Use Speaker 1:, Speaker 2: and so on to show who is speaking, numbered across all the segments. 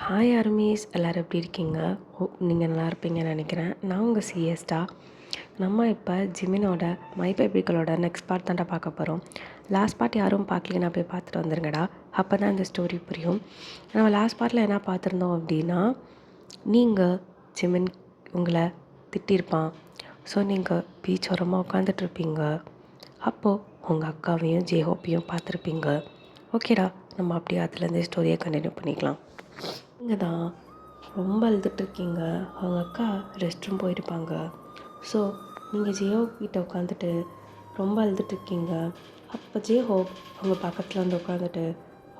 Speaker 1: Hi armies, எல்லோரும் எப்படி இருக்கீங்க? நீங்கள் நல்லா இருப்பீங்கன்னு நினைக்கிறேன். நான் உங்கள் சிஎஸ்டா. நம்ம இப்போ ஜிமினோட மை பேபிகளோட நெக்ஸ்ட் பார்ட் தாண்டா பார்க்க போகிறோம். லாஸ்ட் பார்ட் யாரும் பார்க்கலன்னா போய் பார்த்துட்டு வந்துருங்கடா. அப்போ தான் இந்த ஸ்டோரி புரியும். நம்ம லாஸ்ட் பார்ட்டில் என்ன பார்த்துருந்தோம் அப்படின்னா, நீங்கள் ஜிமின் உங்களை திட்டிருப்பான். ஸோ நீங்கள் பீச் ஓரமாக உட்காந்துட்ருப்பீங்க. அப்போது உங்கள் அக்காவையும் ஜேஹோப்பையும் பார்த்துருப்பீங்க. ஓகேடா, நம்ம அப்படியே அதுலேருந்து ஸ்டோரியை கண்டினியூ பண்ணிக்கலாம். நீங்கள் தான் ரொம்ப அழுதுட்ருக்கீங்க. அவங்க அக்கா ரெஸ்ட் ரூம் போயிருப்பாங்க. நீங்கள் ஜேஹோப் கிட்ட உட்காந்துட்டு ரொம்ப அழுதுட்ருக்கீங்க. அப்போ ஜேஹோப் அவங்க பக்கத்தில் வந்து உட்காந்துட்டு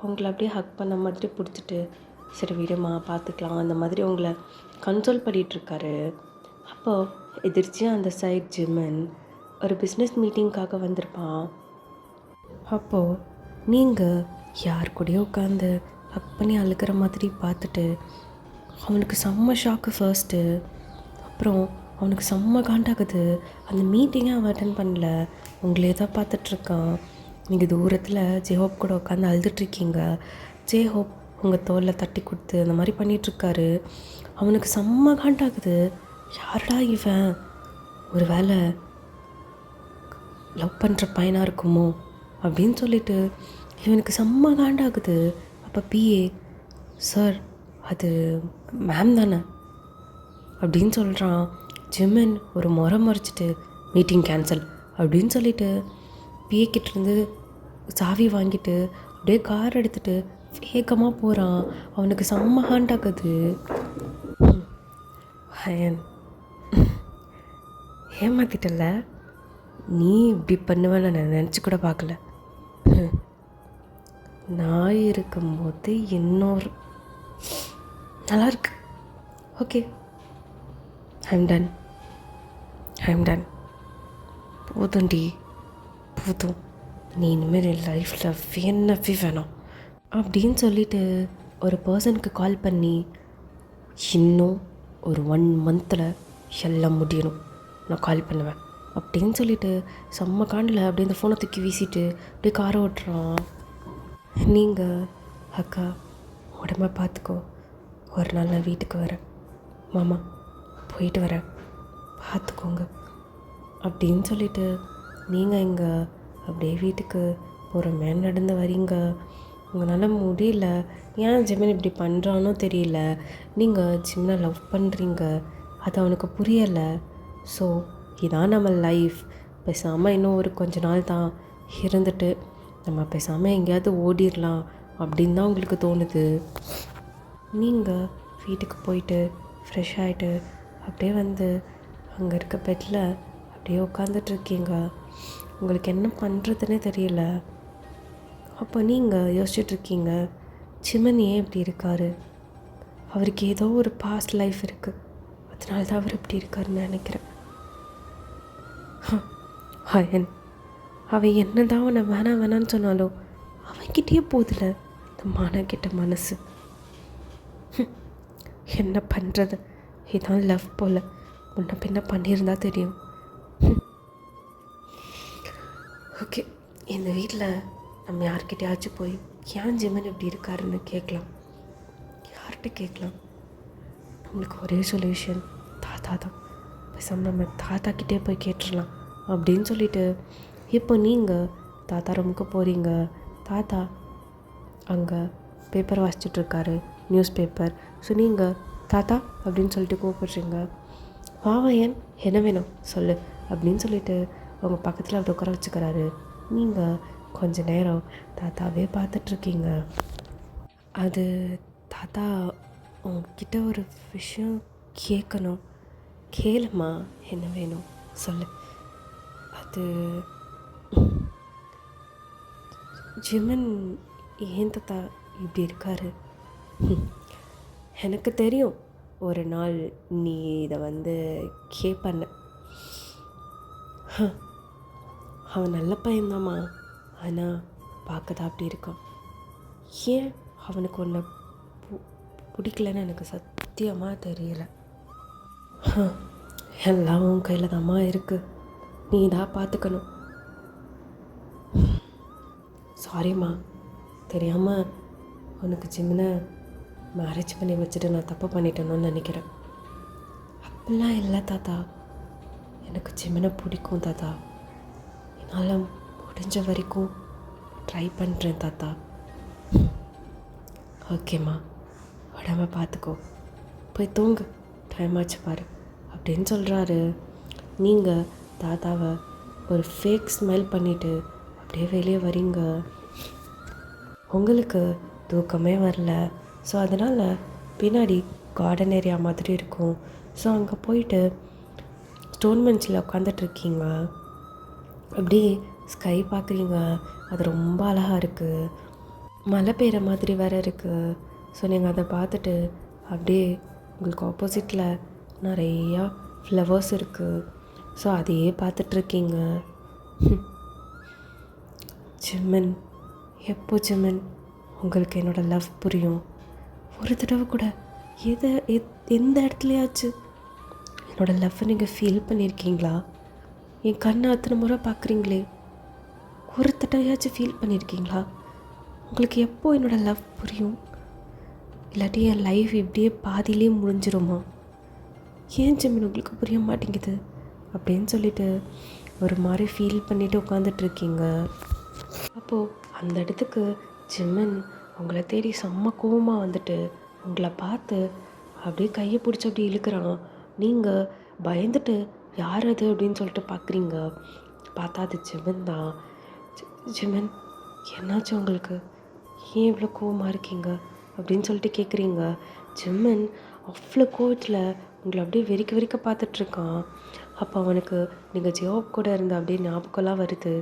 Speaker 1: உங்களை அப்படியே ஹக் பண்ண மாதிரி பிடிச்சிட்டு, சரி விடுமா பார்த்துக்கலாம் அந்த மாதிரி உங்களை கன்சோல் பண்ணிகிட்ருக்காரு. அப்போது எதிர்ச்சியாக அந்த சைட் ஜிமன் ஒரு பிஸ்னஸ் மீட்டிங்காக வந்திருப்பான். அப்போது நீங்கள் யார் கூடயோ உட்காந்து ஹக் பண்ணி அழுகிற மாதிரி பார்த்துட்டு அவனுக்கு செம்ம ஷாக்கு ஃபர்ஸ்ட்டு. அப்புறம் அவனுக்கு செம்ம காண்டாகுது. அந்த மீட்டிங்கை அவன் அட்டன் பண்ணல, உங்களே தான் பார்த்துட்ருக்கான். நீங்கள் தூரத்தில் ஜேஹோப் கூட உட்காந்து அழுதுட்ருக்கீங்க. ஜேஹோப் உங்கள் தோலில் தட்டி கொடுத்து அந்த மாதிரி பண்ணிகிட்ருக்காரு. அவனுக்கு செம்ம காண்டாகுது. யாரடா இவன், ஒரு வேளை லவ் பண்ணுற பையனாக இருக்குமோ அப்படின்னு சொல்லிட்டு இவனுக்கு செம்ம காண்டாகுது. அப்போ பிஏ, சார் அது மேம் தானே அப்படின்னு சொல்கிறான். ஜிமின் ஒரு முறைச்சிட்டு மீட்டிங் கேன்சல் அப்படின்னு சொல்லிட்டு பிஏ கிட்டேருந்து சாவி வாங்கிட்டு அப்படியே கார் எடுத்துகிட்டு வேகமாக போகிறான். அவனுக்கு செம்ம காண்டாகுது. ஏமாத்திட்டல, நீ இப்படி பண்ணுவேன்னு நான் நினச்சி கூட பார்க்கல. நான் இருக்கும்போது இன்னொரு நல்லாயிருக்கு. Okay, I'm ton. போதும்டி, போதும். நீ இனிமேல் என் லைஃப்பில் வேணவே வேணாம் அப்படின்னு சொல்லிட்டு ஒரு பர்சனுக்கு கால் பண்ணி, இன்னும் ஒரு 1 மந்தில் எல்லாம் முடியணும், நான் கால் பண்ணுவேன் அப்படின்னு சொல்லிட்டு செம்ம காண்டில் அப்படியே இந்த ஃபோனை தூக்கி வீசிட்டு அப்படியே காரை ஓட்டுறான். நீங்கள் அக்கா உடம்ப பார்த்துக்கோ, ஒரு நாள் நான் வீட்டுக்கு வரேன், மாமா போயிட்டு வரேன், பார்த்துக்கோங்க அப்படின்னு சொல்லிட்டு நீங்கள் இங்கே அப்படியே வீட்டுக்கு போகிற மேல் நடந்து வரீங்க. உங்களால் முடியல. ஏன் ஜிமின் இப்படி பண்ணுறானோ தெரியல. நீங்கள் ஜிமினை லவ் பண்ணுறீங்க, அது அவனுக்கு புரியலை. ஸோ இதான் நம்ம லைஃப். பேசாமல் இன்னும் ஒரு கொஞ்ச நாள் தான் இருந்துட்டு நம்ம பேசாமல் எங்கேயாவது ஓடிடலாம் அப்படின்னு தான் உங்களுக்கு தோணுது. நீங்கள் வீட்டுக்கு போயிட்டு ஃப்ரெஷ் ஆகிட்டு அப்படியே வந்து அங்கே இருக்க பெட்டில் அப்படியே உட்காந்துட்ருக்கீங்க. உங்களுக்கு என்ன பண்ணுறதுன்னே தெரியல. அப்போ நீங்கள் யோசிச்சுட்ருக்கீங்க, ஜிமின் ஏன் இப்படி இருக்கார்? அவருக்கு ஏதோ ஒரு பாஸ்ட் லைஃப் இருக்குது, அதனால தான் அவர் இப்படி இருக்காருன்னு நினைக்கிறேன். ஹயன், அவன் என்ன தான் அவனை வேணான்னு சொன்னாலும் அவன்கிட்டயே போதில்ல இந்த மானக்கிட்ட மனசு. என்ன பண்ணுறது, இதான் லவ் போல். முன்ன பின்ன பண்ணியிருந்தா தெரியும். ஓகே, இந்த வீட்டில் நம்ம யார்கிட்டயாச்சும் போய் ஏன் ஜிமின் இப்படி இருக்காருன்னு கேட்கலாம். யார்கிட்ட கேட்கலாம்? நம்மளுக்கு ஒரே சொல்யூஷன் தாத்தா தான். பேசாமல் நம்ம தாத்தாக்கிட்டே போய் கேட்டுடலாம் அப்படின்னு சொல்லிட்டு இப்போ நீங்கள் தாத்தா ரூமுக்கு போகிறீங்க. தாத்தா அங்கே பேப்பர் வாசிச்சுட்ருக்காரு, நியூஸ் பேப்பர். ஸோ நீங்கள் தாத்தா அப்படின்னு சொல்லிட்டு கூப்பிட்றீங்க. வாவையன், என்ன வேணும் சொல்லு அப்படின்னு சொல்லிட்டு அவங்க பக்கத்தில் அப்படி உட்கார வச்சுக்கிறாரு. நீங்கள் கொஞ்ச நேரம் தாத்தாவே பார்த்துட்ருக்கீங்க. அது தாத்தா, உங்ககிட்ட ஒரு விஷயம் கேட்கணும். கேளுமா, என்ன வேணும் சொல்லு. அது ஜிமின் ஏன் தாத்தா இப்படி இருக்காரு? எனக்கு தெரியும் ஒரு நாள் நீ இதை வந்து கேட்பண்ண. அவன் நல்ல பையன்தாம்மா, ஆனால் பார்க்க தான் அப்படி இருக்கான். ஏன் அவனுக்கு ஒன்றை பிடிக்கலன்னு எனக்கு சத்தியமாக தெரியல. எல்லாம் உன் கையில் தாம்மா இருக்குது, நீ தான் பார்த்துக்கணும். சாரிம்மா, தெரியாமல் உனக்கு ஜிமினை மேரேஜ் பண்ணி வச்சுட்டு நான் தப்பு பண்ணிட்டேன்னு நினைக்கிறேன். அப்படிலாம் இல்லை தாத்தா. எனக்கு ஜிமினை பிடிக்கும் தாத்தா. என்னால் முடிஞ்ச வரைக்கும் ட்ரை பண்ணுறேன் தாத்தா. ஓகேம்மா, உடம்ப பார்த்துக்கோ, போய் தூங்கு, டைம் ஆச்சு பாரு அப்படின்னு சொல்கிறாரு. நீங்கள் தாத்தாவை ஒரு ஃபேக் ஸ்மெல் பண்ணிவிட்டு அப்படியே வெளியே வரீங்க. உங்களுக்கு தூக்கமே வரல. ஸோ அதனால் பின்னாடி கார்டன் ஏரியா மாதிரி இருக்கும். ஸோ அங்கே போயிட்டு ஸ்டோன் பெஞ்சில் உட்காந்துட்ருக்கீங்க. அப்படியே ஸ்கை பார்க்குறீங்க. அது ரொம்ப அழகாக இருக்குது. மழை பெய்கிற மாதிரி வேறு இருக்குது. ஸோ நீங்கள் அதை பார்த்துட்டு அப்படியே உங்களுக்கு ஆப்போசிட்டில் நிறையா ஃப்ளவர்ஸ் இருக்குது. ஸோ அதையே பார்த்துட்ருக்கீங்க. ஜிமின், எப்போ ஜிமின் உங்களுக்கு என்னோடய லவ் புரியும்? ஒரு தடவை கூட எந்த இடத்துலையாச்சு என்னோடய லவ்வை நீங்கள் ஃபீல் பண்ணியிருக்கீங்களா? என் கண்ணை அத்தனை முறை பார்க்குறீங்களே, ஒரு தடவையாச்சும் ஃபீல் பண்ணியிருக்கீங்களா? உங்களுக்கு எப்போ என்னோடய லவ் புரியும்? இல்லாட்டி என் லைஃப் இப்படியே பாதியிலே முடிஞ்சிருமா? ஏன் ஜிமின் உங்களுக்கு புரிய மாட்டேங்குது அப்படின்னு சொல்லிட்டு ஒரு மாதிரி ஃபீல் பண்ணிவிட்டு உட்காந்துட்ருக்கீங்க. அப்போது அந்த இடத்துக்கு ஜிமின் உங்களை தேடி செம்ம கோவமாக வந்துட்டு உங்களை பார்த்து அப்படியே கையை பிடிச்சி அப்படி இழுக்கிறான். நீங்கள் பயந்துட்டு யார் அது அப்படின்னு சொல்லிட்டு பார்க்குறீங்க. பார்த்தா அது ஜிமின் தான். ஜிமின், என்னாச்சு உங்களுக்கு? ஏன் இவ்வளோ கோவமாக இருக்கீங்க அப்படின்னு சொல்லிட்டு கேட்குறீங்க. ஜிமின் அவ்வளோ கோவத்தில் உங்களை அப்படியே வெறிக்க பார்த்துட்ருக்கான். அப்போ அவனுக்கு நீங்கள் ஜியோப் கூட இருந்த அப்படியே ஞாபகம்லாம் வருது.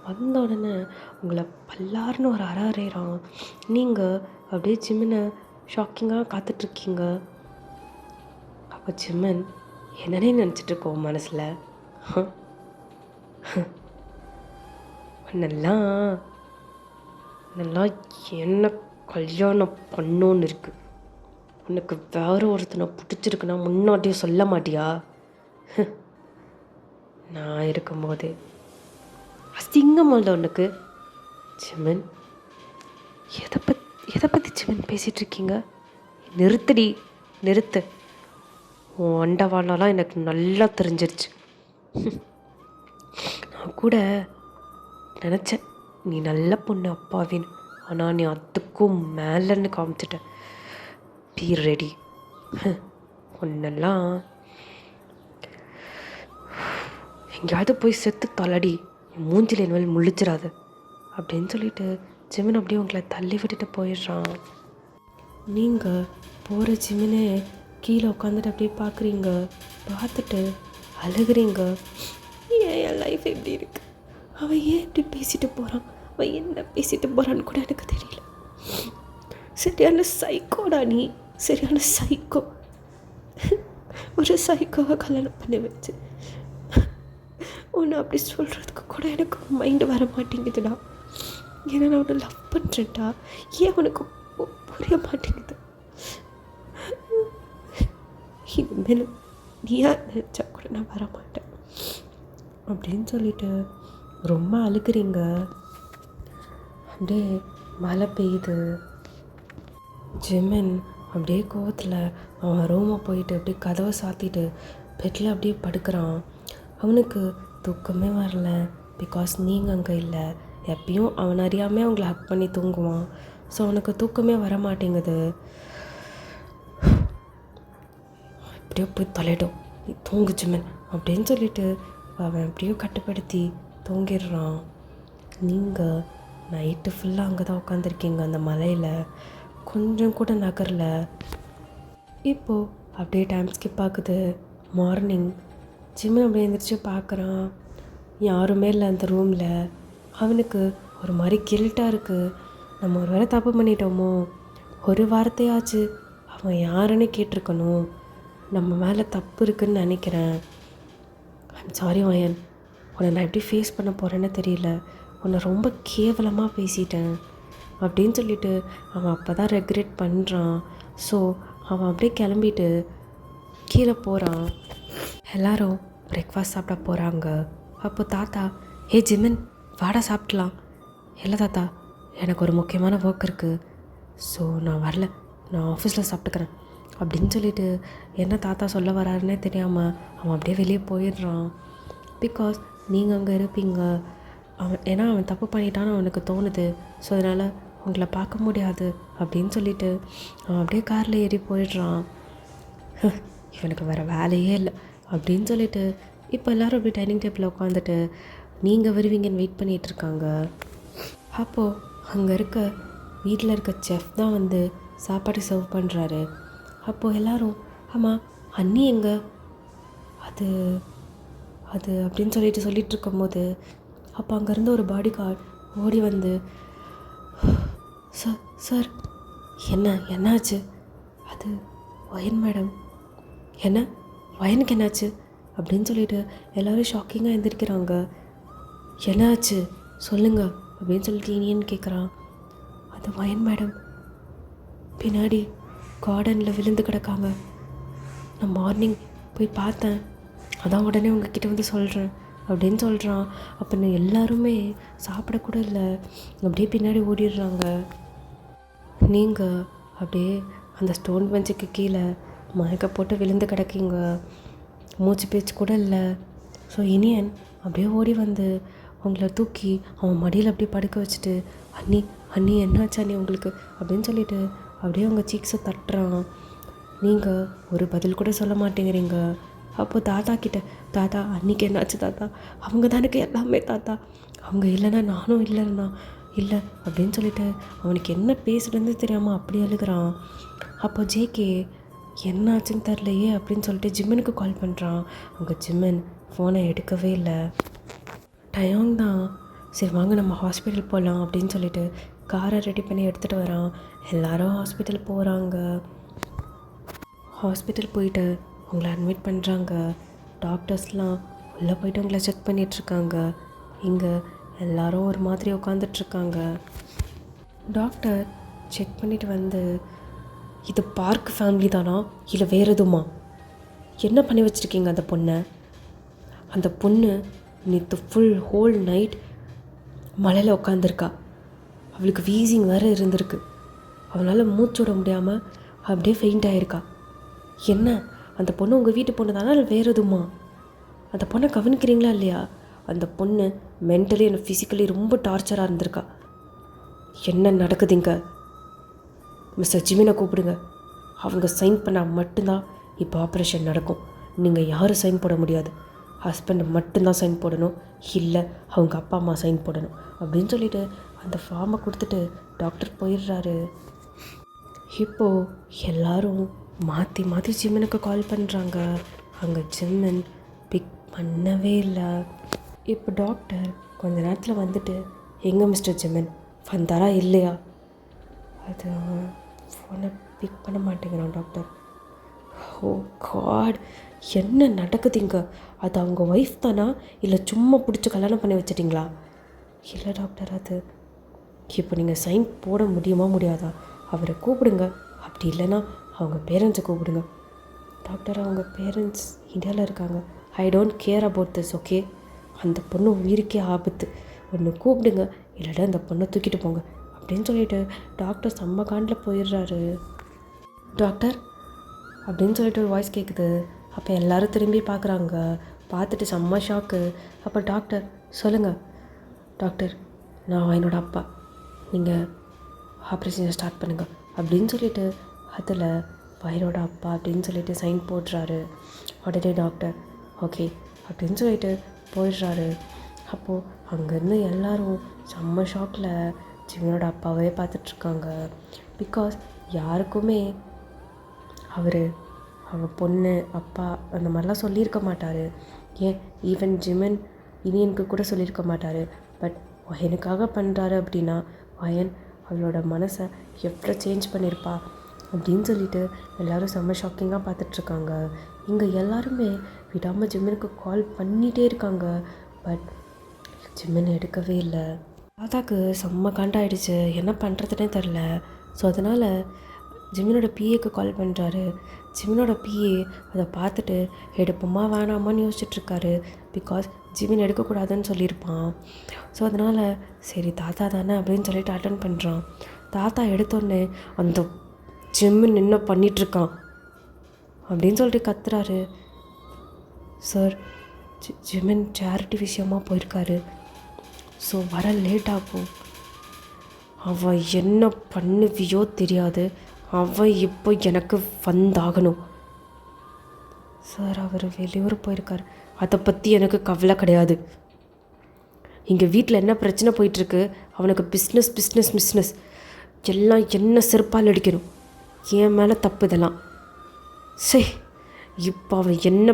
Speaker 1: வந்த உடனே உங்களை பல்லார்னு ஒரு அறையிறான். நீங்கள் அப்படியே ஜிமினை ஷாக்கிங்காக காத்துட்ருக்கீங்க. அப்போ ஜிமின் என்னன்னே நினச்சிட்ருக்கோம் மனசில், நல்லா நல்லா என்ன கல்யாணம் பண்ணோன்னு இருக்கு. உனக்கு வேறு ஒருத்தனை பிடிச்சிருக்குன்னா முன்னாடியே சொல்ல மாட்டியா? நான் இருக்கும்போது அசிங்கமாக உனக்கு. ஜிமின், எதை பற்றி ஜிமின் பேசிகிட்ருக்கீங்க? நிறுத்து. உன் அண்டவானாலாம் எனக்கு நல்லா தெரிஞ்சிருச்சு. நான் கூட நினச்சேன் நீ நல்ல பொண்ணு அப்பாவின்னு. ஆனால் நீ அதுக்கும் மேலேன்னு காமிச்சிட்ட. Be ready. ஒன்னெல்லாம் எங்கேயாவது போய் செத்து தொலடி, மூஞ்சில் இனிமேல் முழிச்சிடாது அப்படின்னு சொல்லிட்டு ஜிமின் அப்படியே உங்களை தள்ளி விட்டுட்டு போயிடுறான். நீங்கள் போகிற ஜிமினே கீழே உட்காந்துட்டு அப்படியே பார்க்குறீங்க. பார்த்துட்டு அழுகுறீங்க. ஏன் என் லைஃப் எப்படி இருக்கு? அவன் ஏன் இப்படி பேசிட்டு போகிறான்? அவன் என்ன பேசிட்டு போகிறான்னு கூட எனக்கு தெரியல. சரியான சைக்கோடா நீ, சரியான சைக்கோ. ஒரு சைக்கோவை கல்யாணம் பண்ணி வச்சு உன்னை அப்படி சொல்கிறதுக்கு கூட எனக்கு மைண்டு வர மாட்டேங்குதுடா. ஏன்னா நான் உன்னை லவ் பண்ணுறேன்டா. ஏன் உனக்கு புரிய மாட்டேங்குது? இனிமேல் நீயா நினச்சா கூட நான் வரமாட்டேன் அப்படின்னு சொல்லிட்டு ரொம்ப அழுகுறீங்க. அப்படியே மழை பெய்யுது. ஜிமின் அப்படியே கோவத்தில் அவன் ரூமை போயிட்டு அப்படியே கதவை சாத்திட்டு பெட்டில் அப்படியே படுக்கிறான். அவனுக்கு தூக்கமே வரல. பிகாஸ் நீங்கள் அங்கே இல்லை. எப்பயும் அவன் அறியாமல் அவங்கள ஹக் பண்ணி தூங்குவான். ஸோ அவனுக்கு தூக்கமே வர மாட்டேங்குது. எப்படியோ போய் தொலைடும், நீ தூங்கு ஜிமின் அப்படின்னு சொல்லிட்டு அவன் எப்படியோ கட்டுப்படுத்தி தூங்கிடுறான். நீங்கள் நைட்டு ஃபுல்லாக அங்கே தான் உட்காந்துருக்கீங்க அந்த மலையில், கொஞ்சம் கூட நகரல. இப்போது அப்படியே டைம் ஸ்கிப் ஆகுது. மார்னிங் ஜிமின் அப்படியே எழுந்திரிச்சு பார்க்குறான். யாருமே இல்லை அந்த ரூமில். அவனுக்கு ஒரு மாதிரி கில்ட்டாக இருக்குது. நம்ம ஒரு வேளை தப்பு பண்ணிட்டோமோ? ஒரு வார்த்தையாச்சு அவன் யாருன்னு கேட்டிருக்கணும். நம்ம மேலே தப்பு இருக்குதுன்னு நினைக்கிறேன். ஐம் சாரி வயன், உன்னை நான் எப்படி ஃபேஸ் பண்ண போகிறேன்னு தெரியல. உன்னை ரொம்ப கேவலமாக பேசிட்டேன் அப்படின்னு சொல்லிட்டு அவன் அப்போ தான் ரெக்ரெட் பண்ணுறான். ஸோ அவன் அப்படியே கிளம்பிட்டு கீழே போகிறான். எல்லோரும் பிரேக்ஃபாஸ்ட் சாப்பிட போகிறாங்க. அப்போ தாத்தா, ஹே ஜிமின் வாடா சாப்பிட்லாம். இல்லை தாத்தா, எனக்கு ஒரு முக்கியமான ஒர்க் இருக்குது, ஸோ நான் வரல, நான் ஆஃபீஸில் சாப்பிட்டுக்கிறேன் அப்படின்னு சொல்லிட்டு என்ன தாத்தா சொல்ல வராருன்னே தெரியாமல் அவன் அப்படியே வெளியே போயிடுறான். பிகாஸ் நீங்கள் அங்கே இருப்பீங்க. ஏன்னா அவன் தப்பு பண்ணிட்டான்னு அவனுக்கு தோணுது. ஸோ அதனால் உங்களை பார்க்க முடியாது அப்படின்னு சொல்லிட்டு அவன் அப்படியே காரில் ஏறி போயிடுறான். இவனுக்கு வேறு வேலையே இல்லை அப்படின்னு சொல்லிட்டு இப்போ எல்லோரும் அப்படி டைனிங் டேபிளில் உட்காந்துட்டு நீங்கள் வருவீங்கன்னு வெயிட் பண்ணிகிட்ருக்காங்க. அப்போது அங்கே இருக்க வீட்டில் இருக்க செஃப் தான் வந்து சாப்பாடு சர்வ் பண்ணுறாரு. அப்போது எல்லோரும் ஆமாம் அண்ணி எங்கே அது அது அப்படின்னு சொல்லிட்டு இருக்கும்போது அப்போ அங்கேருந்து ஒரு பாடி கார்டு ஓடி வந்து சார் சார் என்னாச்சு? அது வயன் மேடம். என்ன வயனுக்கு என்னாச்சு அப்படின்னு சொல்லிட்டு எல்லோரும் ஷாக்கிங்காக எழுந்திரிக்கிறாங்க. என்னாச்சு சொல்லுங்க அப்படின்னு சொல்லிட்டு இனியன்னு கேட்குறான். அது வயன் மேடம் பின்னாடி கார்டனில் விழுந்து கிடக்காங்க. நான் மார்னிங் போய் பார்த்தேன், அதான் உடனே உங்ககிட்ட வந்து சொல்கிறேன் அப்படின்னு சொல்கிறான். அப்போ எல்லாருமே சாப்பிடக்கூட இல்லை, அப்படியே பின்னாடி ஓடிடுறாங்க. நீங்கள் அப்படியே அந்த ஸ்டோன் பெஞ்சுக்கு கீழே மயக்க போட்டு விழுந்து கிடக்கீங்க, மூச்சு பேச்சு கூட இல்லை. ஸோ இனியன் அப்படியே ஓடி வந்து உங்களை தூக்கி அவன் மடியில் அப்படியே படுக்க வச்சுட்டு அண்ணி என்னாச்சு அண்ணி உங்களுக்கு அப்படின்னு சொல்லிட்டு அப்படியே அவங்க சீக்ஸை தட்டுறான். நீங்கள் ஒரு பதில் கூட சொல்ல மாட்டேங்கிறீங்க. அப்போது தாத்தா கிட்ட தாத்தா அன்றைக்கி என்னாச்சு தாத்தா? அவங்க தானுக்கு எல்லாமே தாத்தா, அவங்க இல்லைன்னா நானும் இல்லைன்னா இல்லை அப்படின்னு சொல்லிட்டு அவனுக்கு என்ன பேசுகிறதுன்னு தெரியாமல் அப்படி அழுகிறான். அப்போ ஜேகே என்னாச்சுன்னு தெரிலையே அப்படின்னு சொல்லிட்டு ஜிம்மனுக்கு கால் பண்ணுறான். அவங்க ஜிம்மன் ஃபோனை எடுக்கவே இல்லை. டயம் தான், சரி வாங்க நம்ம ஹாஸ்பிட்டல் போகலாம் அப்படின்னு சொல்லிட்டு காரை ரெடி பண்ணி எடுத்துகிட்டு வரான். எல்லோரும் ஹாஸ்பிட்டல் போகிறாங்க. ஹாஸ்பிட்டல் போயிட்டு உங்களை அட்மிட் பண்ணுறாங்க. டாக்டர்ஸ்லாம் உள்ளே போயிட்டு உங்களை செக் பண்ணிகிட்ருக்காங்க. இங்கே எல்லோரும் ஒரு மாதிரி உட்காந்துட்ருக்காங்க. டாக்டர் செக் பண்ணிவிட்டு வந்து இது பார்க் ஃபேமிலி தானா இல்லை வேறு எதுவுமா? என்ன பண்ணி வச்சுருக்கீங்க அந்த பொண்ணை? அந்த பொண்ணு நேற்று ஹோல் நைட் மலையில் உட்காந்துருக்கா. அவளுக்கு வீசிங் வேறு இருந்திருக்கு. அவனால் மூச்சு விட முடியாமல் அப்படியே ஃபெயிண்ட் ஆகிருக்கா. என்ன அந்த பொண்ணு உங்கள் வீட்டு பொண்ணு தானா இல்லை வேறு எதுவுமா? அந்த பொண்ணை கவனிக்கிறீங்களா இல்லையா? அந்த பொண்ணு மென்டலி அண்ட் ஃபிசிக்கலி ரொம்ப டார்ச்சராக இருந்திருக்கா. என்ன நடக்குதுங்க? மிஸ்டர் ஜிமினை கூப்பிடுங்க. அவங்க சைன் பண்ணால் மட்டும்தான் இப்போ ஆப்ரேஷன் நடக்கும். நீங்கள் யாரும் சைன் போட முடியாது. ஹஸ்பண்ட் மட்டும்தான் சைன் போடணும், இல்லை அவங்க அப்பா அம்மா சைன் போடணும் அப்படின்னு சொல்லிட்டு அந்த ஃபார்மை கொடுத்துட்டு டாக்டர் போயிடுறாரு. இப்போது எல்லோரும் மாற்றி மாற்றி ஜிம்மனுக்கு கால் பண்ணுறாங்க. அங்கே ஜிம்மன் பிக் பண்ணவே இல்லை. இப்போ டாக்டர் கொஞ்ச நேரத்தில் வந்துட்டு எங்கே மிஸ்டர் ஜிம்மன் வந்தாரா இல்லையா? அது ஃபோனை பிக் பண்ண மாட்டேங்கிறான் டாக்டர். ஓ காட், என்ன நடக்குதுங்க? அது அவங்க ஒய்ஃப் தானா இல்லை சும்மா பிடிச்சி கல்யாணம் பண்ணி வச்சிட்டிங்களா? இல்லை டாக்டர், அது இப்போ நீங்கள் சைன் போட முடியுமா முடியாதா? அவரை கூப்பிடுங்க, அப்படி இல்லைன்னா அவங்க பேரண்ட்ஸை கூப்பிடுங்க. டாக்டர், அவங்க பேரண்ட்ஸ் இந்தியாவில் இருக்காங்க. I don't care about this, okay? அந்த பொண்ணு உயிருக்கே ஆபத்து. ஒன்று கூப்பிடுங்க, இல்லைடா அந்த பொண்ணை தூக்கிட்டு போங்க அப்படின்னு சொல்லிட்டு டாக்டர் செம்ம காண்டில் போயிடுறாரு. டாக்டர் அப்படின்னு சொல்லிட்டு ஒரு வாய்ஸ் கேட்குது. அப்போ எல்லோரும் திரும்பி பார்க்குறாங்க. பார்த்துட்டு செம்ம ஷாக்கு. அப்போ டாக்டர் சொல்லுங்கள். டாக்டர், நான் என்னோடய அப்பா, நீங்கள் ஆப்ரேஷனை ஸ்டார்ட் பண்ணுங்கள் அப்படின்னு சொல்லிட்டு அதில் வயனோட அப்பா அப்படின்னு சொல்லிட்டு சைன் போடுறாரு. உடனே டாக்டர் ஓகே அப்படின்னு சொல்லிட்டு போயிடுறாரு. அப்போது அங்கேருந்து எல்லோரும் செம்ம ஷாக்கில் ஜிமினோட அப்பாவே பார்த்துட்ருக்காங்க. பிகாஸ் யாருக்குமே அவள் பொண்ணு அப்பா அந்த மாதிரிலாம் சொல்லியிருக்க மாட்டார். ஏன் ஈவன் ஜிமன் இனியனுக்கு கூட சொல்லியிருக்க மாட்டார். பட் வயனுக்காக பண்ணுறாரு அப்படின்னா வயன் அவளோட மனசை எவ்வளோ சேஞ்ச் பண்ணியிருப்பா அப்படின்னு சொல்லிட்டு எல்லோரும் செம்ம ஷாக்கிங்காக பார்த்துட்ருக்காங்க. இங்கே எல்லாருமே விடாமல் ஜிம்மனுக்கு கால் பண்ணிகிட்டே இருக்காங்க. பட் ஜிம்மன் எடுக்கவே இல்லை. தாத்தாக்கு செம்ம காண்டாயிடுச்சு, என்ன பண்ணுறதுனே தெரில. ஸோ அதனால் ஜிமினோட பிஏக்கு கால் பண்ணுறாரு. ஜிமினோட பிஏ அதை பார்த்துட்டு எடுப்போமா வேணாமான்னு யோசிச்சுட்ருக்காரு. பிகாஸ் ஜிமின் எடுக்கக்கூடாதுன்னு சொல்லியிருப்பான். ஸோ அதனால் சரி தாத்தா தானே அப்படின்னு சொல்லிட்டு அட்டன் பண்ணுறான். தாத்தா எடுத்தோடனே அந்த ஜிம்மின் என்ன பண்ணிகிட்ருக்கான் அப்படின்னு சொல்லிட்டு கத்துறாரு. சார், ஜிமின் சேரிட்டி விஷயமாக போயிருக்காரு, ஸோ வர லேட் ஆகும். அவன் என்ன பண்ணுவியோ தெரியாது, அவன் இப்போ எனக்கு வந்தாகணும். சார், அவர் வெளியூர் போயிருக்கார், அதை பற்றி எனக்கு கவலை கிடையாது. இங்கே வீட்டில் என்ன பிரச்சனை போயிட்டுருக்கு, அவனுக்கு பிஸ்னஸ் பிஸ்னஸ் பிஸ்னஸ் எல்லாம் என்ன செருப்பால் அடிக்கணும். என் மேலே தப்பு இதெல்லாம். சரி, இப்போ அவன்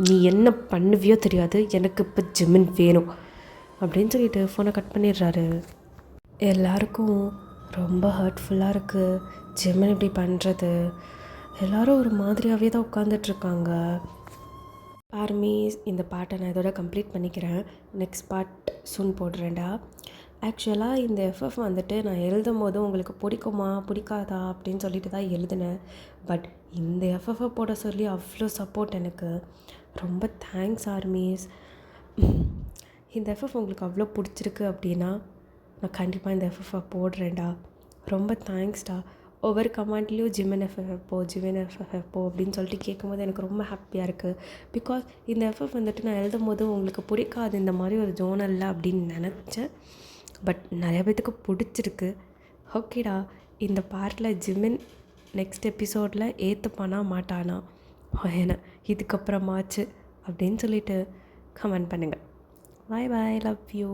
Speaker 1: நீ என்ன பண்ணுவியோ தெரியாது, எனக்கு இப்போ ஜிமின் வேணும் அப்படின்னு சொல்லிட்டு ஃபோனை கட் பண்ணிடுறாரு. எல்லாருக்கும் ரொம்ப ஹர்ட்ஃபுல்லாக இருக்குது ஜிமின் இப்படி பண்ணுறது. எல்லோரும் ஒரு மாதிரியாகவே தான் உட்காந்துட்ருக்காங்க. ஆர்மீஸ், இந்த பாட்டை நான் இதோட கம்ப்ளீட் பண்ணிக்கிறேன். நெக்ஸ்ட் பார்ட் சூன் போடுறேன்டா. ஆக்சுவலாக இந்த எஃப்எஃப் வந்துட்டு நான் எழுதும் போது உங்களுக்கு பிடிக்குமா பிடிக்காதா அப்படின்னு சொல்லிட்டு தான் எழுதினேன். பட் இந்த எஃப்எஃப்பை போட சொல்லி அவ்வளோ சப்போர்ட் எனக்கு. ரொம்ப தேங்க்ஸ் ஆர்மீஸ். இந்த எஃப்எஃப் உங்களுக்கு அவ்வளோ பிடிச்சிருக்கு அப்படின்னா நான் கண்டிப்பாக இந்த எஃப்எஃப்பை போடுறேன்டா. ரொம்ப தேங்க்ஸ்டா. ஒவ்வொரு கமெண்ட்லேயும் ஜிமின் எஃப்எஃப் போ அப்படின்னு சொல்லிட்டு கேட்கும்போது எனக்கு ரொம்ப ஹாப்பியாக இருக்குது. பிகாஸ் இந்த எஃப்எஃப் வந்துட்டு நான் எழுதும் போது உங்களுக்கு பிடிக்காது இந்த மாதிரி ஒரு ஜோனலில் அப்படின்னு நினச்சேன். பட் நிறைய பேத்துக்கு பிடிச்சிருக்கு. ஓகேடா, இந்த பார்ட்டில் ஜிமின் நெக்ஸ்ட் எபிசோடில் ஏற்றுப்பானா மாட்டானா ஏன்னா இதுக்கப்புறமாச்சு அப்படின்னு சொல்லிட்டு கமெண்ட் பண்ணுங்கள். பாய் பாய், லவ் யூ.